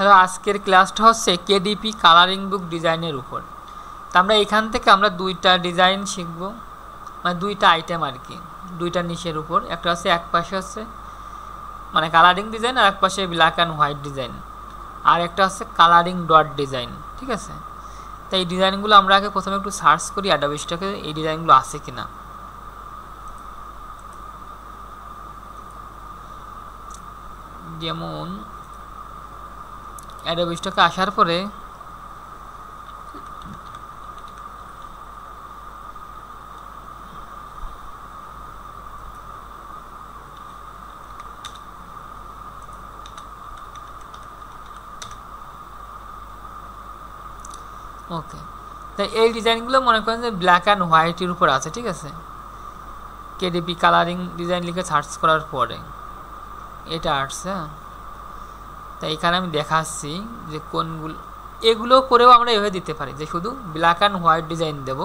Hello, আজকের ক্লাসটা হচ্ছে কেডিপি কালারিং বুক ডিজাইনের উপর। তো আমরা এখান থেকে আমরা দুইটা ডিজাইন শিখব, মানে দুইটা আইটেম আর কি, দুইটা নিশের উপর। একটা হচ্ছে এক পাশে হচ্ছে মানে কালারিং ডিজাইন, আর এক পাশে ব্ল্যাক অ্যান্ড হোয়াইট ডিজাইন, আর একটা হচ্ছে কালারিং ডট ডিজাইন। ঠিক আছে, তো এই ডিজাইনগুলো আমরা আগে প্রথমে একটু সার্চ করি অ্যাডোবি স্টকে এই ডিজাইনগুলো আছে কিনা। যেমন অ্যাডোবি স্টকে আসার পরে ওকে, তাই এই ডিজাইনগুলো মনে করেন যে ব্ল্যাক অ্যান্ড হোয়াইটের উপর আছে। ঠিক আছে, কেডিপি কালারিং ডিজাইন লিখে সার্চ করার পরে এটা আসছে। তাই এখানে আমি দেখাচ্ছি যে কোনগুলো, এগুলো করেও আমরা এভাবে দিতে পারি যে শুধু ব্ল্যাক অ্যান্ড হোয়াইট ডিজাইন দেব,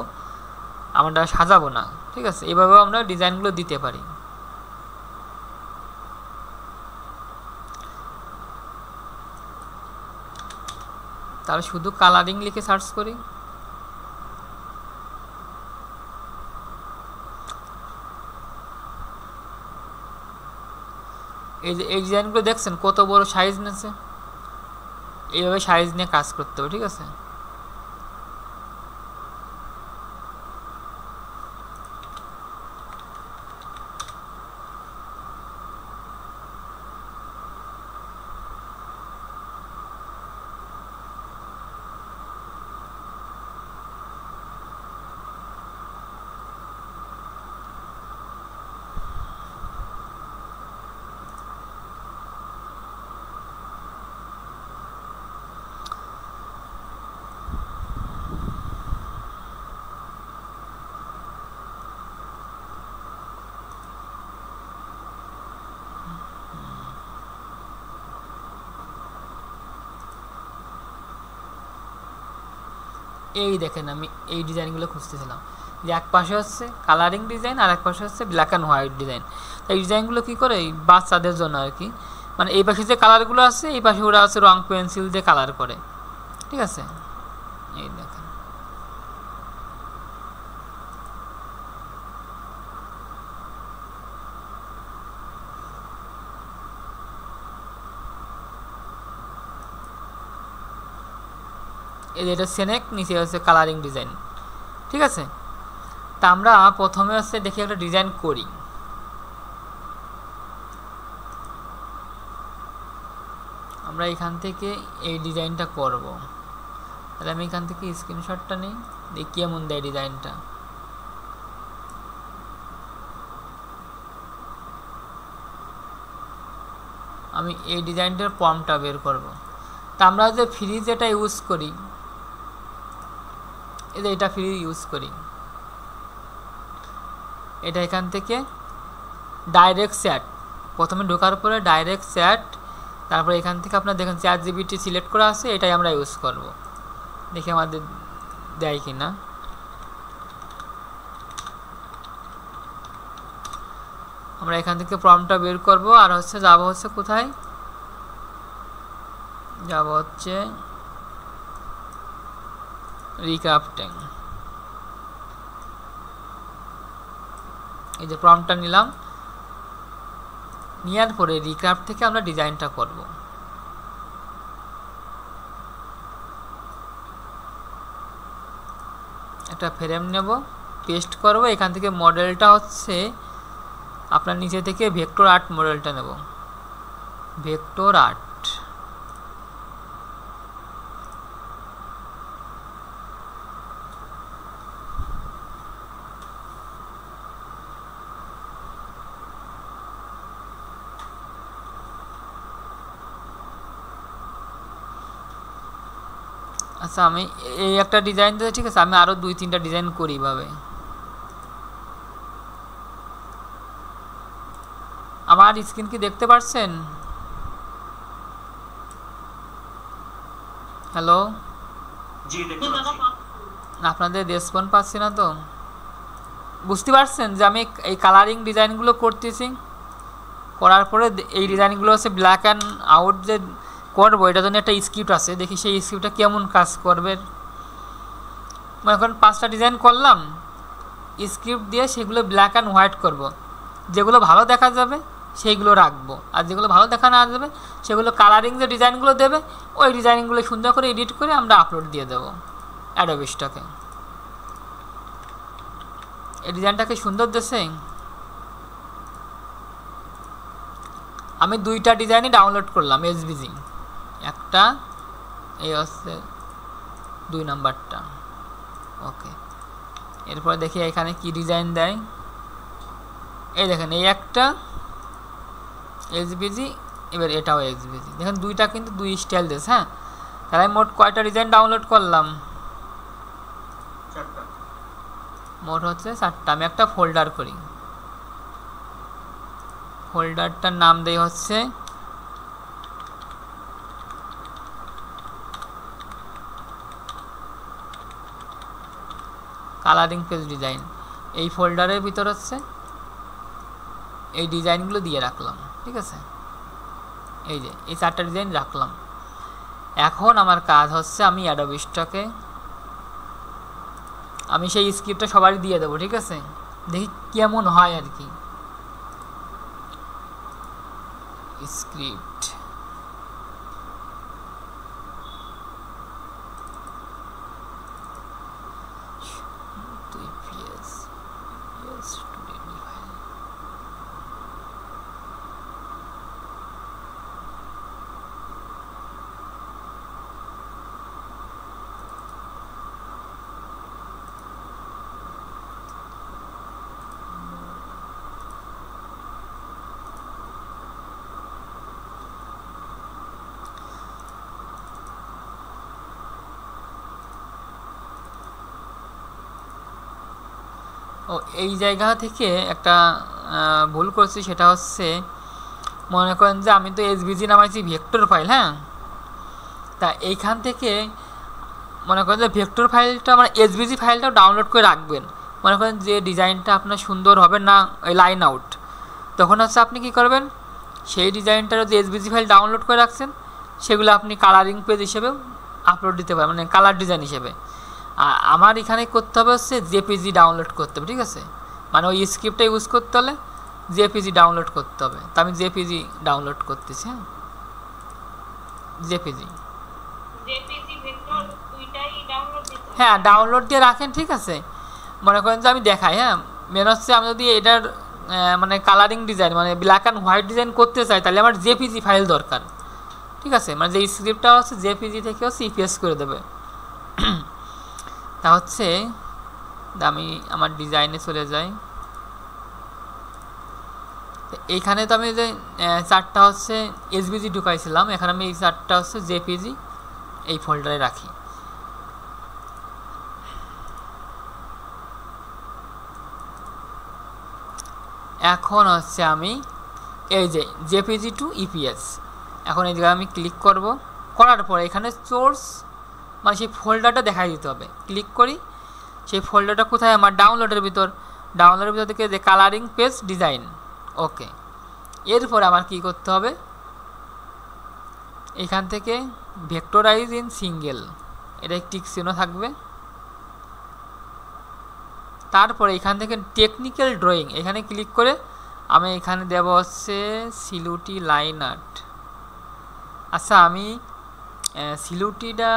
আমরা সাজাবো না। ঠিক আছে, এভাবেও আমরা ডিজাইনগুলো দিতে পারি। তাহলে শুধু কালারিং লিখে সার্চ করি। এই যে এই ডিজাইনগুলো দেখছেন কত বড় সাইজ নিয়েছে, এইভাবে সাইজ নিয়ে কাজ করতে হবে। ঠিক আছে, এই দেখেন আমি এই ডিজাইনগুলো খুঁজতেছিলাম যে এক পাশে হচ্ছে কালারিং ডিজাইন আর এক পাশে হচ্ছে ব্ল্যাক অ্যান্ড হোয়াইট ডিজাইন। এই ডিজাইনগুলো কী করে এই বাচ্চাদের জন্য আর কি, মানে এই পাশে যে কালারগুলো আছে এই পাশে ওরা আছে রং পেন্সিল দিয়ে কালার করে। ঠিক আছে, এই দেখেন এই এটা সেনেক, নিচে হচ্ছে কালারিং ডিজাইন। ঠিক আছে, তা আমরা প্রথমে হচ্ছে দেখি একটা ডিজাইন করি। আমরা এখান থেকে এই ডিজাইনটা করব। তাহলে আমি এখান থেকে স্ক্রিনশটটা নিই, দেখি কেমন দেয় ডিজাইনটা। আমি এই ডিজাইনটার ফর্মটা বের করব। তা আমরা যে ফ্রি যেটা ইউজ করি, এটা ফ্রি ইউজ করি, এটা এখান থেকে ডাইরেক্ট চ্যাট, প্রথমে ঢোকার পরে ডাইরেক্ট চ্যাট, তারপরে এখান থেকে আপনার দেখেন ChatGPT সিলেক্ট করা আছে, এটাই আমরা ইউজ করব। দেখি আমাদের দেয় কি না। আমরা এখান থেকে ফর্মটা বের করব, আর হচ্ছে যাব হচ্ছে কোথায় যাব, হচ্ছে রিক্রাফটিং। এই যে প্রম্পটটা নিলাম, নেওয়ার পরে রিক্রাফট থেকে আমরা ডিজাইনটা করব। একটা ফ্রেম নেব, পেস্ট করব। এখান থেকে মডেলটা হচ্ছে আপনার নিচে থেকে ভেক্টর আর্ট মডেলটা নেব, ভেক্টর আর্ট। আচ্ছা, আমি এই একটা ডিজাইন দিতে, ঠিক আছে, আমি আরও 2-3টা ডিজাইন করি ভাবে। আমার স্ক্রিন কি দেখতে পাচ্ছেন? হ্যালো, জি দেখতে পাচ্ছি। আপনাদের রেসপন্স পাচ্ছি না তো। বুঝতে পারছেন যে আমি এই কালারিং ডিজাইনগুলো করতেছি, করার পরে এই ডিজাইনগুলো হচ্ছে ব্ল্যাক অ্যান্ড আউট যে করবো এটার জন্য একটা স্ক্রিপ্ট আছে, দেখি সেই স্ক্রিপ্টটা কেমন কাজ করবে। মনে করেন 5টা ডিজাইন করলাম, স্ক্রিপ্ট দিয়ে সেগুলো ব্ল্যাক অ্যান্ড হোয়াইট করব। যেগুলো ভালো দেখা যাবে সেইগুলো রাখবো, আর যেগুলো ভালো দেখা না যাবে সেগুলো কালারিং যে ডিজাইনগুলো দেবে ওই ডিজাইনগুলো সুন্দর করে এডিট করে আমরা আপলোড দিয়ে দেবো অ্যাডোবি স্টকে। এই ডিজাইনটাকে সুন্দর দেশে আমি 2টা ডিজাইনই ডাউনলোড করলাম এসভিজি, একটা এই হচ্ছে 2 নাম্বারটা। ওকে, এরপরে দেখি এখানে কি ডিজাইন দেয়। এই দেখেন এই একটা এসভিজি, এবার এটাও এসভিজি। দেখেন 2টা কিন্তু 2 স্টাইল দেশ। হ্যাঁ, তাহলে আমি মোট কয়টা ডিজাইন ডাউনলোড করলাম? 4টা। মোট হচ্ছে 4টা। আমি একটা ফোল্ডার করি, ফোল্ডারটার নাম দেই হচ্ছে কালারিং পেজ ডিজাইন। এই ফোল্ডারের ভিতর হচ্ছে এই ডিজাইনগুলো দিয়ে রাখলাম, ঠিক আছে। এই যে এই 4টা ডিজাইন রাখলাম। এখন আমার কাজ হচ্ছে আমি অ্যাডোবি স্টকে আমি সেই স্ক্রিপ্টটা সবারই দিয়ে দেবো, ঠিক আছে। দেখি কেমন হয় আর কি স্ক্রিপ্ট। ও এই জায়গা থেকে একটা ভুল করছি, সেটা হচ্ছে মনে করেন যে আমি তো এসভিজি নামাইছি ভেক্টর ফাইল। হ্যাঁ, তা এইখান থেকে মনে করেন যে ভেক্টর ফাইলটা মানে এসভিজি ফাইলটাও ডাউনলোড করে রাখবেন। মনে করেন যে ডিজাইনটা আপনার সুন্দর হবে না ওই লাইন আউট, তখন হচ্ছে আপনি কি করবেন, সেই ডিজাইনটার যে এসভিজি ফাইল ডাউনলোড করে রাখছেন সেগুলো আপনি কালারিং পেজ হিসেবে আপলোড দিতে পারেন, মানে কালার ডিজাইন হিসেবে। আর আমার এখানে করতে হবে হচ্ছে জেপিজি ডাউনলোড করতে হবে, ঠিক আছে। মানে ওই স্ক্রিপ্টটা ইউজ করতে হলে জেপিজি ডাউনলোড করতে হবে। তা আমি জেপিজি ডাউনলোড করতেছি। হ্যাঁ, জেপিজি হ্যাঁ ডাউনলোড দিয়ে রাখেন, ঠিক আছে। মনে করেন যে আমি দেখাই, হ্যাঁ, মেন হচ্ছে আমি যদি এটার মানে কালারিং ডিজাইন মানে ব্ল্যাক অ্যান্ড হোয়াইট ডিজাইন করতে চাই তাহলে আমার জেপিজি ফাইল দরকার, ঠিক আছে। মানে যে স্ক্রিপ্টটা হচ্ছে জেপিজি থেকে হচ্ছে ইপিএস করে দেবে। তা হচ্ছে আমি আমার ডিজাইনে চলে যাই। এইখানে তো আমি যে 4টা হচ্ছে এসভিজি ঢুকাইছিলাম, এখানে আমি এই 4টা হচ্ছে জেপিজি এই ফোল্ডারে রাখি। এখন হচ্ছে আমি এই যে জেপিজি টু ইপিএস, এখন এই জায়গায় আমি ক্লিক করব। করার পরে এখানে সোর্স মানে সেই ফোল্ডারটা দেখাই দিতে হবে। ক্লিক করি, সেই ফোল্ডারটা কোথায়? আমার ডাউনলোডের ভিতর। ডাউনলোডের ভিতর থেকে যে কালারিং পেজ ডিজাইন। ওকে, এরপর আমার কি করতে হবে, এখান থেকে ভেক্টরাইজ ইন সিঙ্গেল এটা একটি চিহ্ন থাকবে। তারপরে এখান থেকে টেকনিক্যাল ড্রয়িং এখানে ক্লিক করে আমি এখানে দেব হচ্ছে সিলুটি লাইন আর্ট। আচ্ছা, আমি সিলুটিটা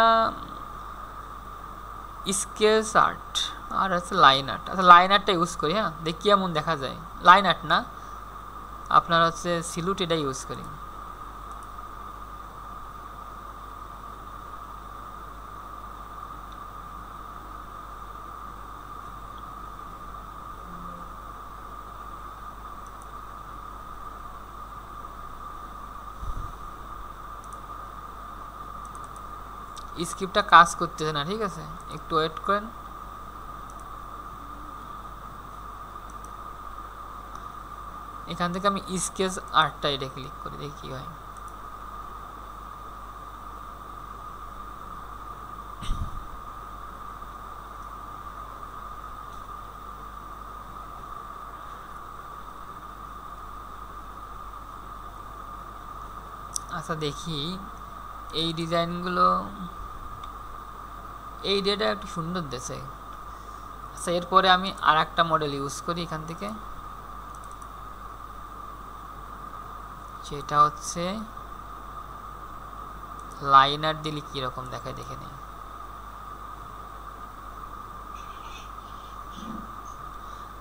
স্কেচ আর্ট আর হচ্ছে লাইন আর্ট। আচ্ছা, লাইন আর্টটা ইউজ করি। হ্যাঁ, দেখি কেমন দেখা যায়। লাইন আর্ট না, আপনার হচ্ছে সিলুটিটা ইউজ করি। স্ক্রিপ্টটা কাজ করতেছে না, ঠিক আছে, একটু ওয়েট করেন। এখান থেকে আমি স্কেচ আর্টটা এটা ক্লিক করি, দেখি কি হয়। আচ্ছা দেখি এই ডিজাইনগুলো এই ডেটা একটু সুন্দর দেশে। আচ্ছা, এরপরে আমি আর একটা মডেল ইউজ করি এখান থেকে, সেটা হচ্ছে লাইনার দিলে কীরকম দেখায় দেখে নিই।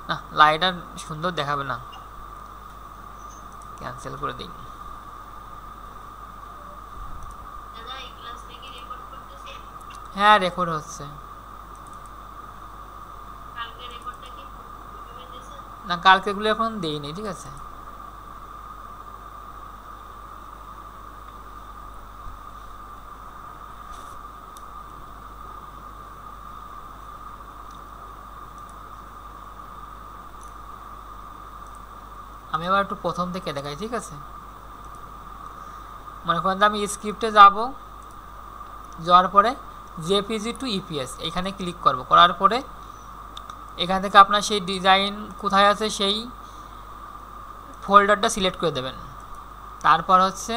না, লাইনার সুন্দর দেখাবে না, ক্যান্সেল করে দিই। হ্যাঁ, রেকর্ড হচ্ছে। না, কালকেগুলো এখন দেইনি, ঠিক আছে। আমি আবার একটু প্রথম থেকে দেখাই, ঠিক আছে। মনে করেন আমি স্ক্রিপ্টে যাব, যাওয়ার পরে জেপিজি টু ইপিএস এখানে ক্লিক করব, করার পরে এখান থেকে আপনার সেই ডিজাইন কোথায় আছে সেই ফোল্ডারটা সিলেক্ট করে দেবেন। তারপর হচ্ছে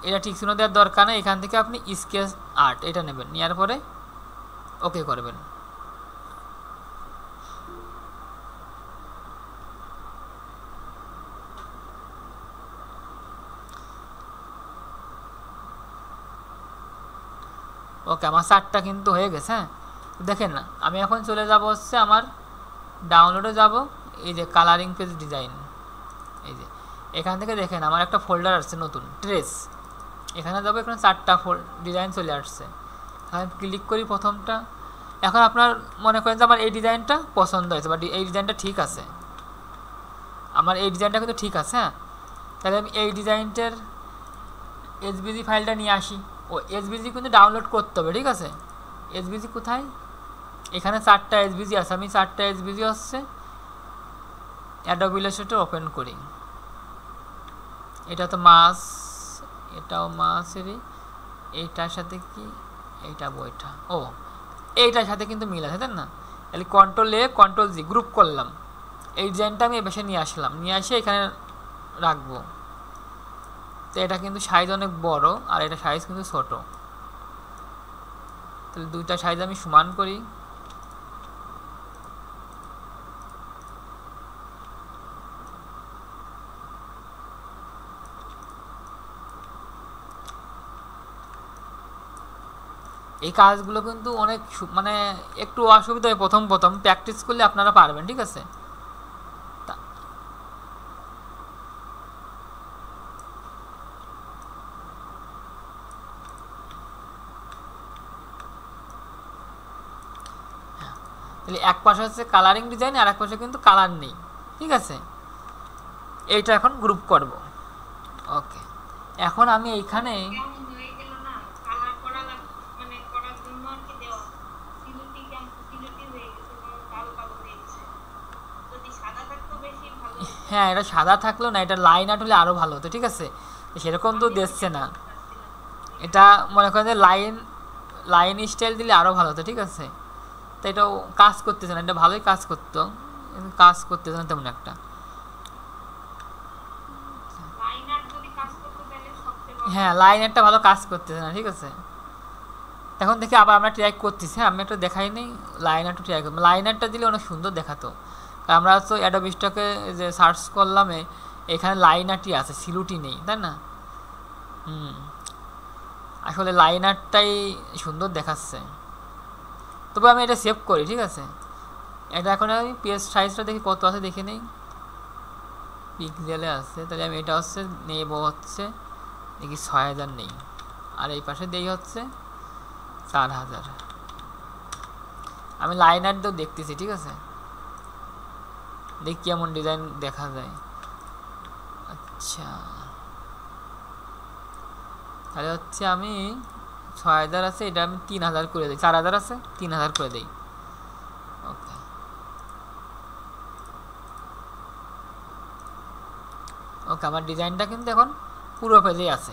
এটা ঠিক শুনে দেওয়ার দরকার নেই, এখান থেকে আপনি স্কেচ আর্ট এটা নেবেন, নেওয়ার পরে ওকে করবেন। ওকে, আমার চারটা কিন্তু হয়ে গেছে। হ্যাঁ, দেখেন না, আমি এখন চলে যাব হচ্ছে আমার ডাউনলোডে যাব, এই যে কালারিং পেজ ডিজাইন, এই যে এখান থেকে দেখেন আমার একটা ফোল্ডার আসছে নতুন ট্রেস, এখানে যাবো, এখানে চারটা ডিজাইন চলে আসছে। আমি ক্লিক করি প্রথমটা। এখন আপনার মনে করেন যে আমার এই ডিজাইনটা পছন্দ হয়েছে বা এই ডিজাইনটা ঠিক আছে, আমার এই ডিজাইনটা কিন্তু ঠিক আছে। হ্যাঁ, তাহলে আমি এই ডিজাইনটার এসবিজি ফাইলটা নিয়ে আসি। ও এসবিজি কিন্তু ডাউনলোড করতে হবে, ঠিক আছে। এসবিজি কোথায়? এখানে চারটা এসবিজি আছে, আমি চারটা এসবিজি হচ্ছে অ্যাডোবি ইলাস্ট্রেটর ওপেন করি। এটা তো মাস, এটাও মাসেরই, এইটার সাথে কি এইটা বইটা, ও এইটার সাথে কিন্তু মিল আছে, তাই না? তাহলে কন্ট্রোল এ কন্ট্রোল জি গ্রুপ করলাম, এই ডিজাইনটা আমি এবার নিয়ে আসলাম, নিয়ে আসে এখানে রাখবো। তো এটা কিন্তু সাইজ অনেক বড় আর এটা সাইজ কিন্তু ছোট, তাহলে দুইটা সাইজ আমি সমান করি। এই কাজগুলো কিন্তু অনেক মানে একটু অসুবিধা হয় প্রথম প্রথম, প্র্যাকটিস করলে আপনারা পারবেন, ঠিক আছে। তাহলে এক পাশে হচ্ছে কালারিং ডিজাইন আর এক পাশে কিন্তু কালার নেই, ঠিক আছে। এইটা এখন গ্রুপ করব। ওকে, এখন আমি এইখানে হ্যাঁ, এটা সাদা থাকলো না, এটা লাইন আর্ট হলে আরও ভালো হতো, ঠিক আছে। সেরকম তো দেখছে না, এটা মনে করেন যে লাইন স্টাইল দিলে আরও ভালো হতো, ঠিক আছে। তো এটাও কাজ করতেছে না, এটা ভালোই কাজ করতো, কাজ করতেছে না তেমন একটা। হ্যাঁ, লাইন আর্টটা ভালো কাজ করতেছে না, ঠিক আছে। এখন দেখি আবার আমরা ট্রাই করতেছি। হ্যাঁ, আমি একটা দেখাই নেই, লাইন আর্টটা ট্রাই করবো। লাইন আর্টটা দিলে অনেক সুন্দর দেখাতো। আমরা তো অ্যাডোবি স্টকে যে সার্চ করলাম, এখানে লাইন আর্টই আছে, সিলুটি নেই, তাই না? আসলে লাইন আর্টটাই সুন্দর দেখাচ্ছে। তবে আমি এটা সেভ করি, ঠিক আছে। এটা এখন আমি পেজ সাইজটা দেখি কত আছে দেখে নেই, পিক্সেলে আছে। তাহলে আমি এটা হচ্ছে নেব হচ্ছে দেখি 6000 নেই, আর এই পাশে দেই হচ্ছে 4000। আমি লাইন আর্ট তো দেখতেছি, ঠিক আছে, দেখি কেমন ডিজাইন দেখা যায়। আচ্ছা, তাহলে হচ্ছে আমি 6000 আছে, এটা আমি 3000 করে দিই। 4000 আছে, 3000 করে দিই। ওকে, ওকে, আমার ডিজাইনটা কিন্তু এখন পুরো পেজেই আছে।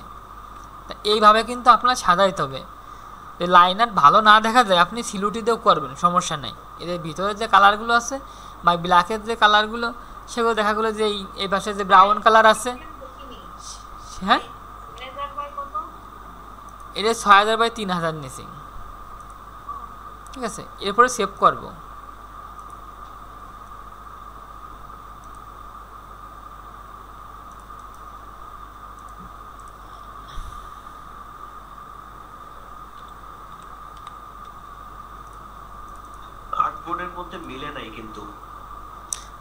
তা এইভাবে কিন্তু আপনার সাজাইতে হবে। লাইন আর্ট ভালো না দেখা যায়, আপনি সিলুটিতেও করবেন, সমস্যা নেই। এদের ভিতরে যে কালারগুলো আছে বা ব্ল্যাকের যে কালারগুলো, সেগুলো দেখা গেলো যে এই পাশে যে ব্রাউন কালার আছে, হ্যাঁ এটা 6000 বাই 3000 নিছি, ঠিক আছে। এরপরে সেভ করব। আর্টবোর্ডের মধ্যে মিলে নাই কিন্তু,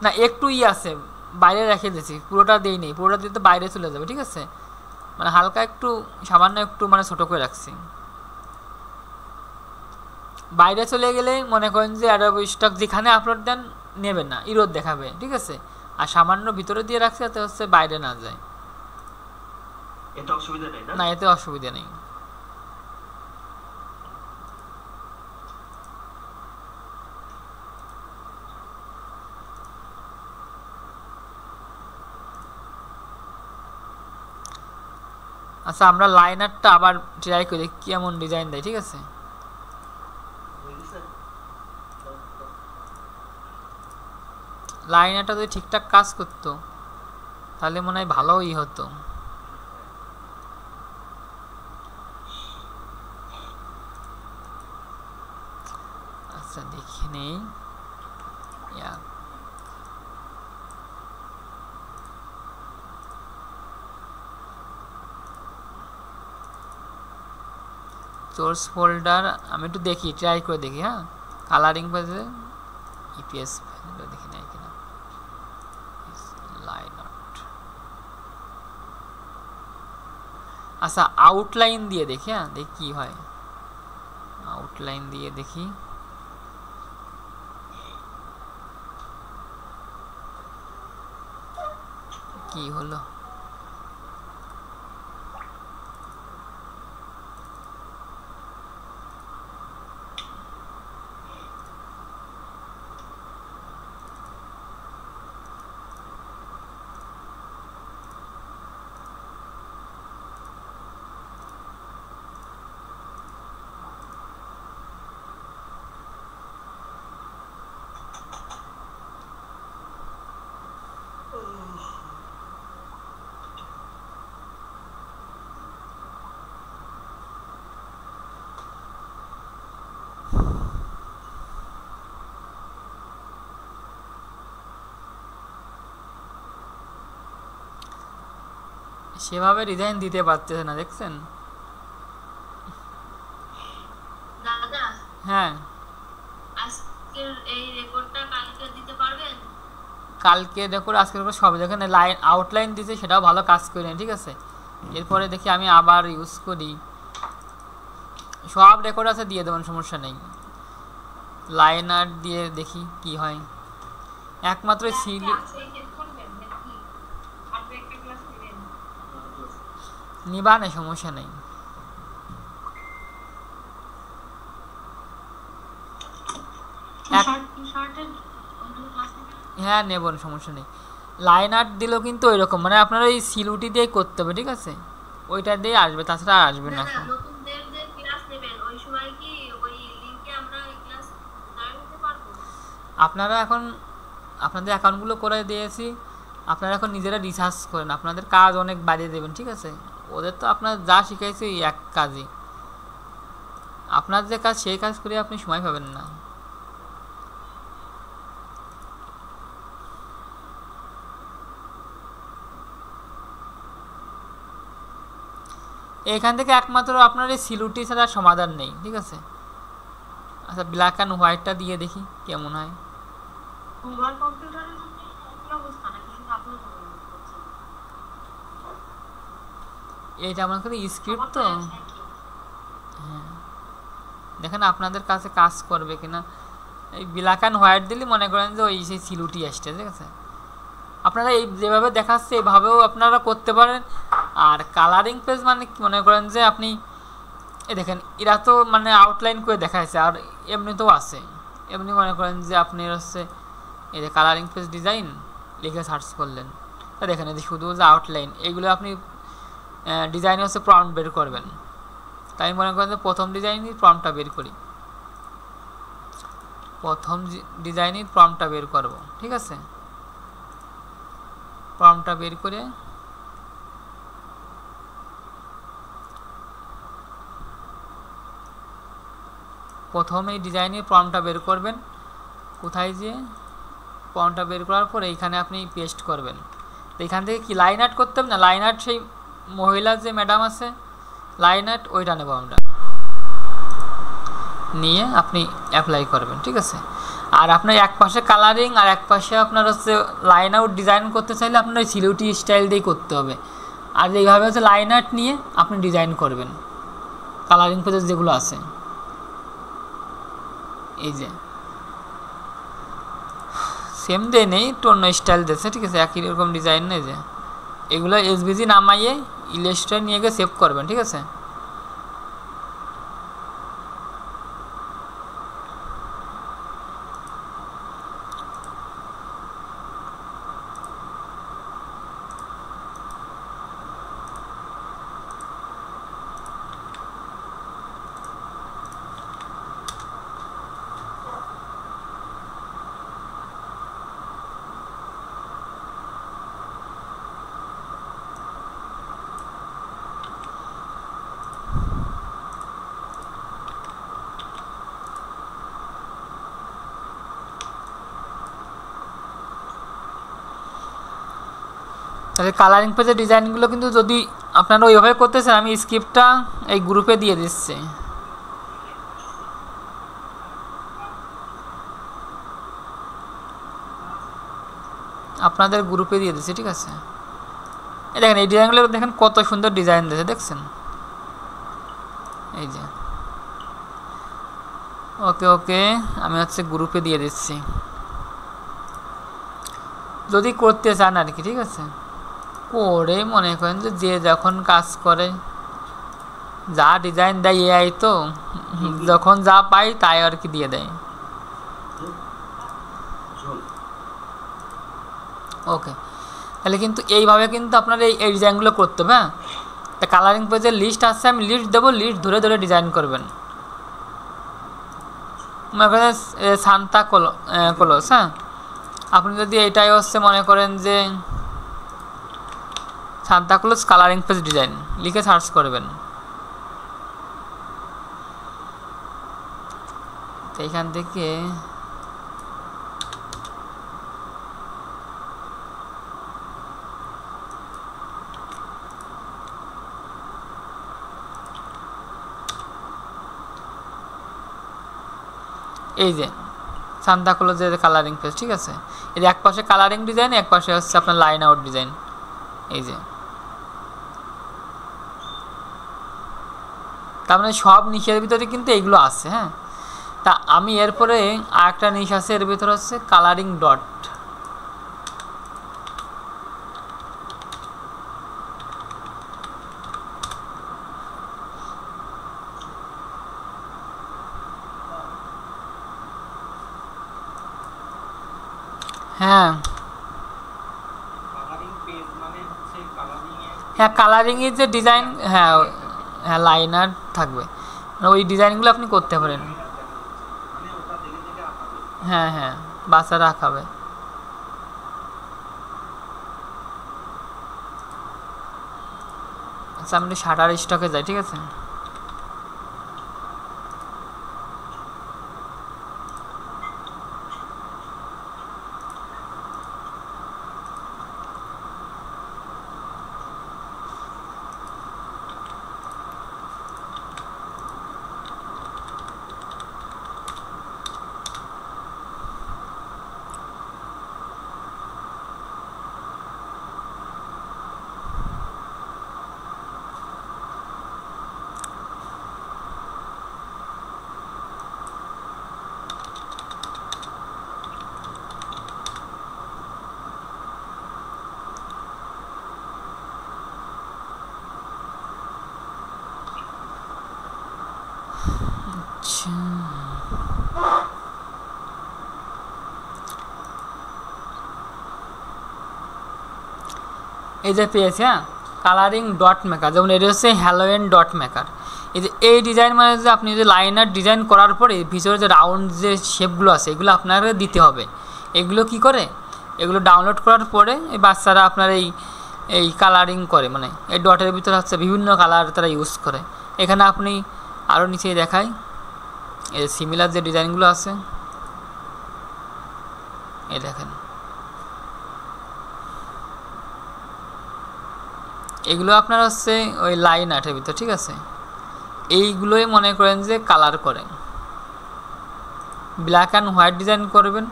না একটু আছে, বাইরে রেখে দিয়েছি, পুরোটা দেই নেই, পুরোটা দিতে বাইরে চলে যাবে, ঠিক আছে। মানে হালকা একটু সামান্য একটু মানে ছোট করে রাখছি। বাইরে চলে গেলে মনে করেন যে অ্যাডোবি স্টক যেখানে আপলোড দেন নেবে না, ইরোর দেখাবে, ঠিক আছে। আর সামান্য ভিতরে দিয়ে রাখছি যাতে হচ্ছে বাইরে না যায়। এতে অসুবিধা নেই না? না, এতে অসুবিধা নেই। আচ্ছা, আমরা লাইনারটা আবার ট্রাই করি কেমন ডিজাইন দেয়, ঠিক আছে। লাইনারটা যদি ঠিকঠাক কাজ করতো তাহলে মনে হয় ভালোই হতো। আচ্ছা দেখে নেই, সোর্স ফোল্ডার আমি একটু দেখি, ট্রাই করে দেখি। হ্যাঁ, কালারিং পেজে ইপিএস দেখি নাই কিনা। আচ্ছা, আউটলাইন দিয়ে দেখি। হ্যাঁ, দেখি কি হয়। আউটলাইন দিয়ে দেখি কি হলো। সেভাবে ডিজাইন দিতে পারতেছে না, দেখছেন? দাদা, হ্যাঁ, আজকের এই রেকর্ডটা কালকে দিতে পারবেন? কালকে দেখো, আজকের উপর সব যেখানে লাইন আউটলাইন দিয়েছে সেটাও ভালো কাজ করে নেই, ঠিক আছে। এরপরে দেখি আমি আবার ইউজ করি, সব রেকর্ড আছে দিয়ে দেবেন, সমস্যা নেই। লাইন আর্ট দিয়ে দেখি কি হয়। একমাত্র সিলি নিবা না, সমস্যা নেই। হ্যাঁ নেবেন, সমস্যা নেই। লাইন আর্ট দিলেও কিন্তু ওই রকম, মানে আপনার ওই সিলুটি দিয়ে করতে হবে, ঠিক আছে। ওইটা দিয়ে আসবে, তাছাড়া আর আসবে না। আপনারা এখন আপনাদের অ্যাকাউন্টগুলো করে দিয়েছি, আপনারা এখন নিজেরা রিসার্চ করেন, আপনাদের কাজ অনেক বাড়িয়ে দেবেন, ঠিক আছে। ওদের তো আপনার যা শিখাইছে এই এক কাজই, আপনার যে কাজ সেই কাজ করে আপনি সময় পাবেন না। এখান থেকে একমাত্র আপনার এই সিলুটি ছাড়া সমাধান নেই, ঠিক আছে। আচ্ছা, ব্ল্যাক অ্যান্ড হোয়াইটটা দিয়ে দেখি কেমন হয়। এইটা আমার কাছে স্ক্রিপ্ট তো, হ্যাঁ দেখেন আপনাদের কাছে কাজ করবে কিনা। এই ব্ল্যাক অ্যান্ড হোয়াইট দিলে মনে করেন যে ওই সেই সিলুটি আসছে, ঠিক আছে। আপনারা এই যেভাবে দেখাচ্ছে এইভাবেও আপনারা করতে পারেন। আর কালারিং পেজ মানে মনে করেন যে আপনি এই দেখেন, এরা তো মানে আউটলাইন করে দেখাচ্ছে, আর এমনিতেও আছে। এমনি মনে করেন যে আপনি হচ্ছে এই যে কালারিং পেজ ডিজাইন লিখে সার্চ করলেন, তা দেখেন এই যে শুধু যে আউটলাইন, এইগুলো আপনি ডিজাইনে হচ্ছে প্রম্পট বের করবেন। তাই মনে করেন যে প্রথম ডিজাইনই প্রম্পটটা বের করি, প্রথম ডিজাইনই প্রম্পটটা বের করব, ঠিক আছে। প্রম্পটটা বের করে প্রথমে এই ডিজাইনের ফর্মটা বের করবেন, কোথায় যে ফর্মটা বের করার পর এইখানে আপনি পেস্ট করবেন। তো এখান থেকে কি লাইন আর্ট করতে হবে না, লাইন আর্ট সেই মহিলা যে ম্যাডাম আছে লাইন আর্ট ওইটা নেব আমরা, নিয়ে আপনি অ্যাপ্লাই করবেন, ঠিক আছে। আর আপনার এক পাশে কালারিং আর এক পাশে আপনার হচ্ছে লাইন আউট ডিজাইন করতে চাইলে আপনার ওই সিলিউটি স্টাইল দিয়েই করতে হবে। আর এইভাবে হচ্ছে লাইন আর্ট নিয়ে আপনি ডিজাইন করবেন কালারিং পেজে যেগুলো আছে, এই যে সেম দিয়ে নেই, একটু অন্য স্টাইল দিয়েছে, ঠিক আছে, একই রকম ডিজাইন নেই। যে এগুলো এসভিজি নামাইয়ে ইলাস্ট্রেটর নিয়ে গিয়ে সেভ করবেন, ঠিক আছে। তাহলে কালারিং পেজের ডিজাইনগুলো কিন্তু যদি আপনারা ওইভাবে করতে চান, আমি স্ক্রিপ্টটা এই গ্রুপে দিয়ে দিচ্ছি, আপনাদের গ্রুপে দিয়ে দিচ্ছি, ঠিক আছে। এই দেখেন এই ডিজাইনগুলো দেখেন কত সুন্দর ডিজাইন দিয়েছে, দেখছেন, এই যে। ওকে ওকে, আমি হচ্ছে গ্রুপে দিয়ে দিচ্ছি যদি করতে চান আর কি, ঠিক আছে। করে মনে করেন যে যে যখন কাজ করে যা ডিজাইন দেয় এআই তো যখন যা পাই তাই আর কি দিয়ে দেয়। ওকে, তাহলে কিন্তু এইভাবে কিন্তু আপনার এই ডিজাইনগুলো করতে হবে। হ্যাঁ, তা কালারিং পেজের লিস্ট আছে, আমি লিস্ট দেবো, লিস্ট ধরে ধরে ডিজাইন করবেন। মনে করেন সান্তা ক্লজ, হ্যাঁ, আপনি যদি এইটাই হচ্ছে মনে করেন যে Santa Claus colouring page design লিখে সার্চ করবেন, এইখান থেকে এই যে সান্তা ক্লজের কালারিং পেজ, ঠিক আছে। এর এক পাশে কালারিং ডিজাইন, এক পাশে হচ্ছে আপনার লাইন আউট ডিজাইন, এই যে। তার মানে সব নিশের ভিতরে কিন্তু এইগুলো আছে। হ্যাঁ, তা আমি এরপরে আরেকটা নিশ আছে, এর ভিতরে হচ্ছে কালারিং ডট। হ্যাঁ হ্যাঁ, কালারিংয়ের যে ডিজাইন, হ্যাঁ হ্যাঁ লাইনার থাকবে, ওই ডিজাইনগুলো আপনি করতে পারেন। হ্যাঁ হ্যাঁ, বাচ্চারা আঁকাবে। আচ্ছা, আমি শাটার স্টকে যাই, ঠিক আছে। এই যে পেয়েছি, হ্যাঁ, কালারিং ডট মেকার, যেমন এটা হচ্ছে হ্যালোয়েন ডট মেকার। এই যে এই ডিজাইন মানে যে আপনি যে লাইনার ডিজাইন করার পরে ভিতরে যে রাউন্ড যে শেপগুলো আছে এগুলো আপনাকে দিতে হবে। এগুলো কি করে, এগুলো ডাউনলোড করার পরে এই বাচ্চারা আপনার এই কালারিং করে, মানে এই ডটের ভিতরে হচ্ছে বিভিন্ন কালার তারা ইউজ করে। এখানে আপনি আরও নিচে দেখাই, এই সিমিলার যে ডিজাইনগুলো আছে এই দেখেন, এগুলো আপনার হচ্ছে ওই লাইন আর্টের ভিতর, ঠিক আছে। এইগুলোই মনে করেন যে কালার করে, ব্ল্যাক অ্যান্ড হোয়াইট ডিজাইন করবেন।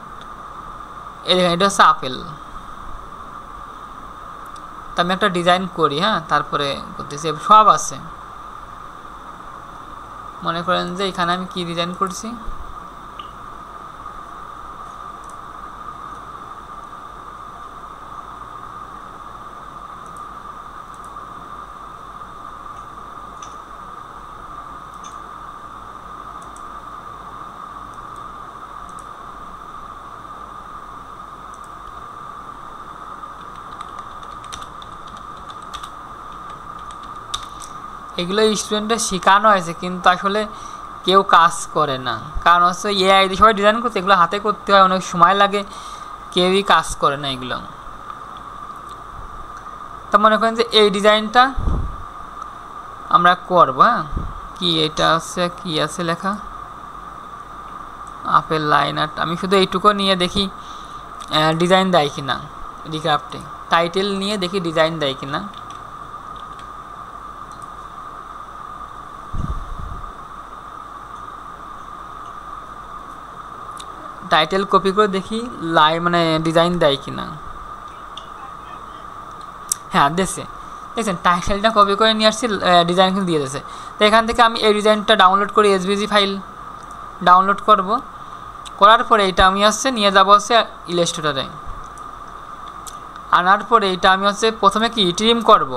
এই দেখেন এটা হচ্ছে আপেল। তো আমি একটা ডিজাইন করি, হ্যাঁ, তারপরে করতেছি, সব আছে। মনে করেন যে এখানে আমি কি ডিজাইন করছি, এগুলো স্টুডেন্টদের শেখানো হয়েছে কিন্তু আসলে কেউ কাজ করে না, কারণ হচ্ছে এআই দিয়ে সবাই ডিজাইন করতে, এগুলো হাতে করতে হয়, অনেক সময় লাগে, কেউই কাজ করে না এগুলো। তো মনে করেন যে এই ডিজাইনটা আমরা করব, হ্যাঁ, কি এটা আছে, কি আছে লেখা, আপেল লাইন আর্ট। আমি শুধু এইটুকু নিয়ে দেখি ডিজাইন দেয় কিনা, রিক্রাফটে টাইটেল নিয়ে দেখি ডিজাইন দেয় কিনা। টাইটেল কপি করে দেখি মানে ডিজাইন দেয় কিনা। হ্যাঁ দেখছেন টাইটেলটা কপি করে নিয়ে আসছি, ডিজাইন কিন্তু দিয়ে দিয়েছে। তো এখান থেকে আমি এই ডিজাইনটা ডাউনলোড করি, এসভিজি ফাইল ডাউনলোড করব, করার পরে এটা আমি হচ্ছে নিয়ে যাব হচ্ছে ইলাস্ট্রেটরে। আনার পরে এটা আমি হচ্ছে প্রথমে কি ট্রিম করব,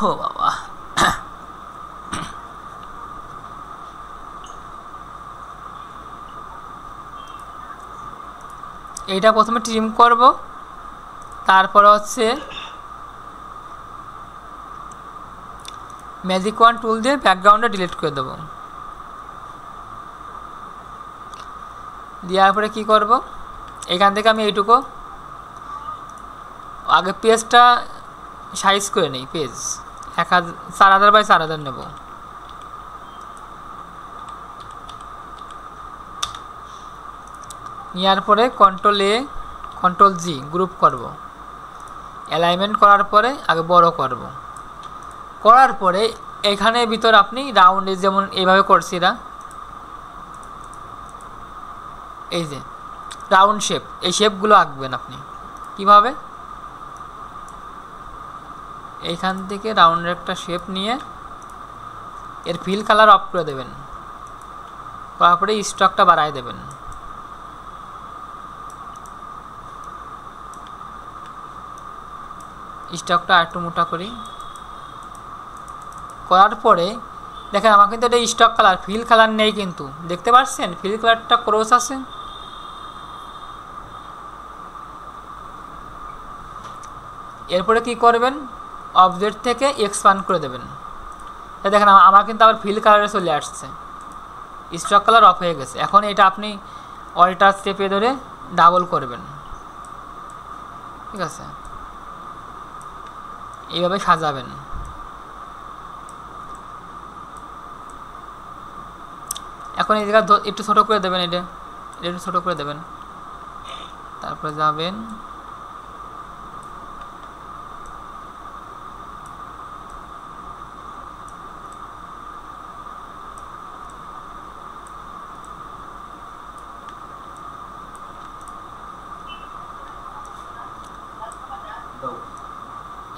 ও বাবা, এইটা প্রথমে ট্রিম করব, তারপরে হচ্ছে ম্যাজিক ওয়ান টুল দিয়ে ব্যাকগ্রাউন্ডটা ডিলিট করে দেব। দেওয়ার পরে কি করব, এখান থেকে আমি এইটুকু আগে পেজটা সাইজ করে নিই, পেজ 4000 বাই 4000 নেব। নেওয়ার পরে কন্ট্রোল এ কন্ট্রোল জি গ্রুপ করব, অ্যালাইনমেন্ট করার পরে আগে বড় করব, করার পরে এখানে ভিতর আপনি রাউন্ডে যেমন এইভাবে করছি না, এই যে রাউন্ড শেপ, এই শেপগুলো আঁকবেন আপনি কিভাবে, এইখান থেকে রাউন্ডের একটা শেপ নিয়ে এর ফিল কালার অফ করে দেবেন, করার পরে স্ট্রকটা বাড়ায় দেবেন। স্টকটা একটু মোটা করি, করার পরে দেখেন আমার কিন্তু এটা স্টক কালার, ফিল কালার নেই, কিন্তু দেখতে পাচ্ছেন ফিল কালারটা ক্রস আছে। এরপরে কি করবেন, অবজেক্ট থেকে এক্সপান্ড করে দেবেন। দেখেন আমার কিন্তু আবার ফিল কালারে চলে আসছে, স্টক কালার অফ হয়ে গেছে। এখন এটা আপনি অল্টার স্টেপে ধরে ডাবল করবেন, ঠিক আছে, এইভাবে সাজাবেন। এখন এই জায়গা একটু ছোট করে দেবেন, এটা একটু ছোট করে দেবেন, তারপরে যাবেন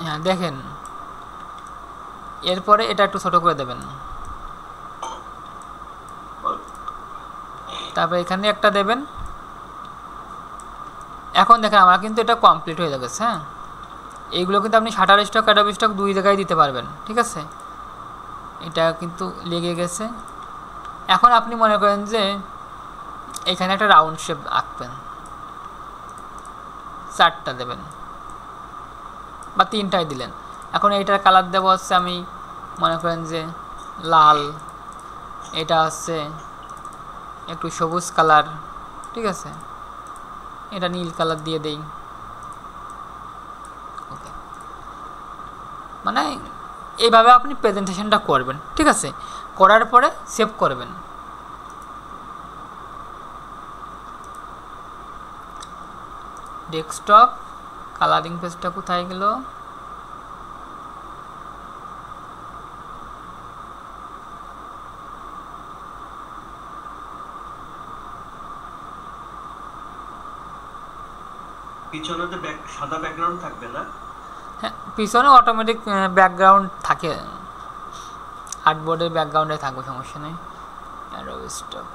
হ্যাঁ দেখেন, এরপরে এটা একটু ছোট করে দেবেন, তারপরে এখানে একটা দেবেন। এখন দেখেন আমার কিন্তু এটা কমপ্লিট হয়ে গেছে। হ্যাঁ, এইগুলো কিন্তু আপনি শাটার স্টক অ্যাডোব স্টক দুই জায়গায় দিতে পারবেন, ঠিক আছে। এটা কিন্তু লেগে গেছে। এখন আপনি মনে করেন যে এখানে একটা রাউন্ড শেপ আঁকবেন, 4টা দেবেন বা 3টাই দিলেন। এখন এইটার কালার দেবো হচ্ছে আমি মনে করেন যে লাল, এটা হচ্ছে একটু সবুজ কালার, ঠিক আছে, এটা নীল কালার দিয়ে দেই। ওকে, মানে এইভাবে আপনি প্রেজেন্টেশনটা করবেন, ঠিক আছে। করার পরে সেভ করবেন। ডেস্কটপ কালারিং পেজটা কোথায় গেল? পিছনে তো সাদা ব্যাকগ্রাউন্ড থাকবে না? হ্যাঁ, পিছনে অটোমেটিক ব্যাকগ্রাউন্ড থাকে, আর্টবোর্ডের ব্যাকগ্রাউন্ডে থাকবে, সমস্যা নেই। অ্যাডোবি স্টক,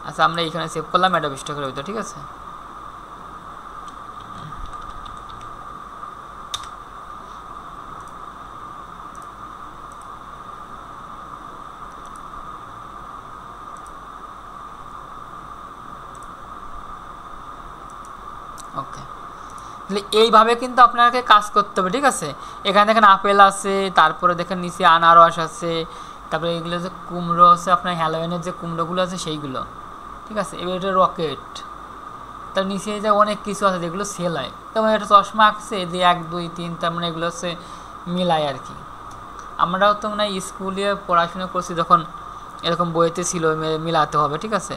আচ্ছা আমরা এখানে সেভ করলাম অ্যাডোবি স্টকের ভিতরে, ঠিক আছে। ওকে, তাহলে এইভাবে কিন্তু আপনাকে কাজ করতে হবে, ঠিক আছে। এখানে দেখেন আপেল আছে, তারপরে দেখেন নিচে আনারস আছে, তারপরে এগুলো যে কুমড়ো আছে, আপনার হ্যালোয়েনের যে কুমড়োগুলো আছে সেইগুলো, ঠিক আছে। এবার এটা রকেট, তার নিচে যে অনেক কিছু আছে যেগুলো সেল হয়। তেমন একটা চশমা আঁকছে যে 1 2 3, তার মানে এগুলো হচ্ছে মিলায় আর কি। আমরাও তো মানে স্কুলে পড়াশোনা করছি, যখন এরকম বইতে ছিল মিলাতে হবে, ঠিক আছে।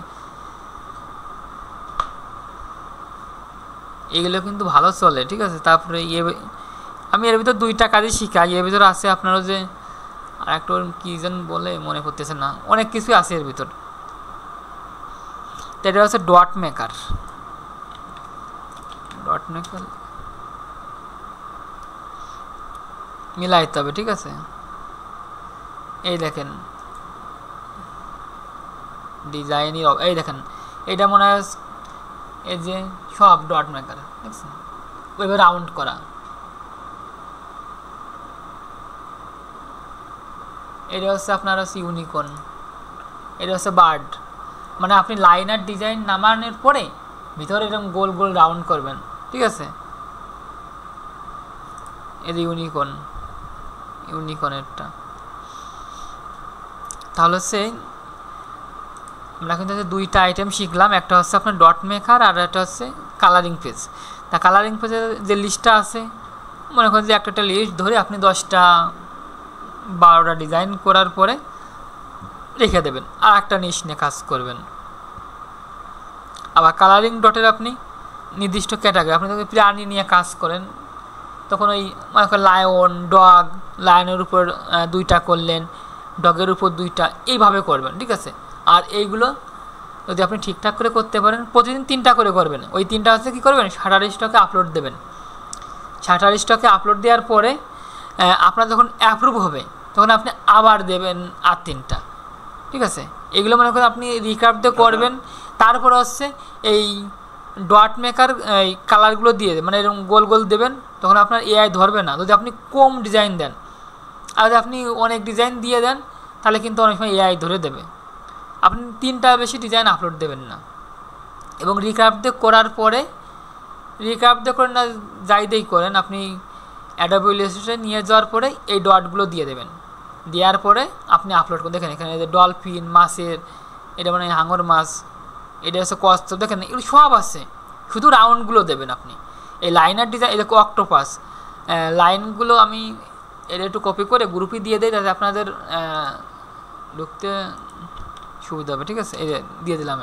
এগুলো কিন্তু ভালো চলে, ঠিক আছে। তারপরে আমি এর ভিতর 2টা কাজই শিখাই। এর ভিতর আছে আপনারও যে আর একটা কী যেন বলে মনে করতেছে না, অনেক কিছুই আছে এর ভিতর। এটা হচ্ছে ডট মেকার। ডট মেকার মিলাইতে হবে, ঠিক আছে। এই দেখেন ডিজাইনই, এই দেখেন এটা মনে হয় এই যে সব ডট মেকার, দেখছেন, ওইভাবে রাউন্ড করা। এটা হচ্ছে আপনার হচ্ছে ইউনিকর্ন, এটা হচ্ছে বার্ড। মানে আপনি লাইনার ডিজাইন নামানোর পরে ভিতরে এরকম গোল গোল রাউন্ড করবেন, ঠিক আছে। এই যে ইউনিকর্নেরটা। তাহলে হচ্ছে আমরা কিন্তু 2টা আইটেম শিখলাম, একটা হচ্ছে আপনার ডট মেকার আর একটা হচ্ছে কালারিং পেজ। তা কালারিং পেজের যে লিস্টটা আছে, মনে করেন যে একটা লিস্ট ধরে আপনি 10টা 12টা ডিজাইন করার পরে রেখে দেবেন, আর একটা নিশ নিয়ে কাজ করবেন। আবার কালারিং ডটের আপনি নির্দিষ্ট ক্যাটাগরি, আপনি যদি প্রাণী নিয়ে কাজ করেন তখন ওই মনে করেন লায়ন, ডগ, লায়নের উপর 2টা করলেন, ডগের উপর 2টা, এইভাবে করবেন, ঠিক আছে। আর এইগুলো যদি আপনি ঠিকঠাক করে করতে পারেন, প্রতিদিন 3টা করে করবেন। ওই 3টা হচ্ছে কী করবেন, শাটারস্টকে আপলোড দেবেন। শাটারস্টকে আপলোড দেওয়ার পরে আপনার যখন অ্যাপ্রুভ হবে তখন আপনি আবার দেবেন আর 3টা, ঠিক আছে। এগুলো মনে করেন আপনি রিকার্ভ দিয়ে করবেন। তারপরে হচ্ছে এই ডট মেকার এই কালারগুলো দিয়ে দেবেন, মানে এরকম গোল গোল দেবেন, তখন আপনার এআই ধরবে না। যদি আপনি কম ডিজাইন দেন, আর যদি আপনি অনেক ডিজাইন দিয়ে দেন, তাহলে কিন্তু অনেক সময় এআই ধরে দেবে। আপনি 3টা বেশি ডিজাইন আপলোড দেবেন না। এবং রিকার্ভ দিয়ে করার পরে, রিকার্ভ দিয়ে করেন না যাই দিয়েই করেন, আপনি অ্যাডোবি ইলাস্ট্রেটরে নিয়ে যাওয়ার পরে এই ডটগুলো দিয়ে দেবেন। দেওয়ার পরে আপনি আপলোড করুন। দেখেন এখানে যে ডলফিন, মাছের, এটা মানে হাঙর মাছ, এটা হচ্ছে কচ্ছপ, দেখেন এগুলো সব আছে, শুধু রাউন্ডগুলো দেবেন আপনি। এই লাইনার ডিজাইন, এটা অক্টোপাস, লাইনগুলো আমি এটা একটু কপি করে গ্রুপে দিয়ে দিই, যাতে আপনাদের ঢুকতে সুবিধা হবে, ঠিক আছে। এই দিয়ে দিলাম।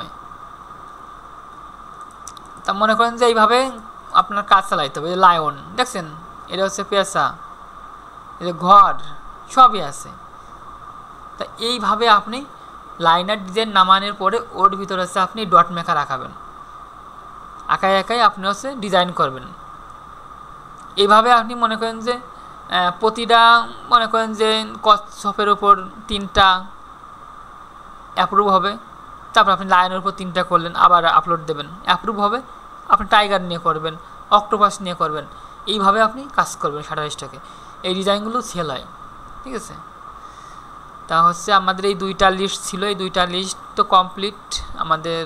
তা মনে করেন যে এইভাবে আপনার কাজ চালাইতে হবে। লায়ন দেখছেন, এটা হচ্ছে পেশা, এটা ঘর, সবই আছে। তা এইভাবে আপনি লাইনার ডিজাইন নামানোর পরে ওর ভিতরে হচ্ছে আপনি ডট মেকার আঁকাবেন, একাই আপনি হচ্ছে ডিজাইন করবেন। এইভাবে আপনি মনে করেন যে প্রতিটা মনে করেন যে কচ্ছপের উপর 3টা অ্যাপ্রুভ হবে, তারপর আপনি লায়নের উপর 3টা করলেন, আবার আপলোড দেবেন, অ্যাপ্রুভ হবে, আপনি টাইগার নিয়ে করবেন, অক্টোপাস নিয়ে করবেন। এইভাবে আপনি কাজ করবেন শাটারস্টকে। এই ডিজাইনগুলো সেল হয়, ঠিক আছে। তা হচ্ছে আমাদের এই 2টা লিস্ট ছিল, এই 2টা লিস্ট তো কমপ্লিট। আমাদের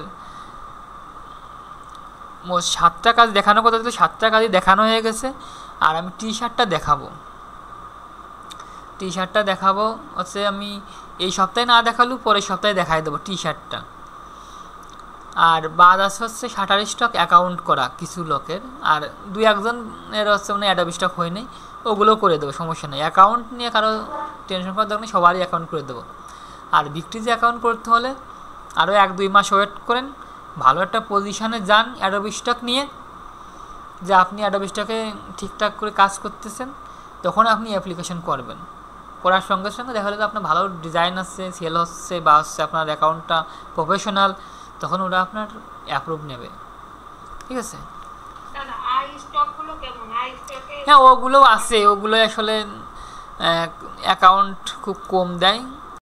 মোট 7টা কাজ দেখানোর কথা, তো 7টা কাজই দেখানো হয়ে গেছে। আর আমি টি শার্টটা দেখাবো হচ্ছে আমি এই সপ্তাহে না দেখালেও পরের সপ্তাহে দেখাই দেবো টি শার্টটা। আর বাদ আছে হচ্ছে শাটার স্টক অ্যাকাউন্ট করা কিছু লোকের, আর 2-1 হচ্ছে মানে অ্যাডোবি স্টক হয় নাই, ওগুলো করে দেবো, সমস্যা নেই। অ্যাকাউন্ট নিয়ে কারো টেনশন করার দরকার নেই, সবারই অ্যাকাউন্ট করে দেবো। আর বিক্রিজে অ্যাকাউন্ট করতে হলে আরও 1-2 মাস ওয়েট করেন, ভালো একটা পজিশানে যান অ্যাডোবি স্টক নিয়ে, যে আপনি অ্যাডোবি স্টকে ঠিকঠাক করে কাজ করতেছেন, তখন আপনি অ্যাপ্লিকেশন করবেন। করার সঙ্গে সঙ্গে দেখা যাবে আপনার ভালো ডিজাইন আছে, সেল হচ্ছে বা হচ্ছে আপনার অ্যাকাউন্টটা প্রফেশনাল, তখন ওরা আপনার অ্যাপ্রুভ নেবে, ঠিক আছে। হ্যাঁ ওগুলো আছে, ওগুলো আসলে অ্যাকাউন্ট খুব কম দেয়,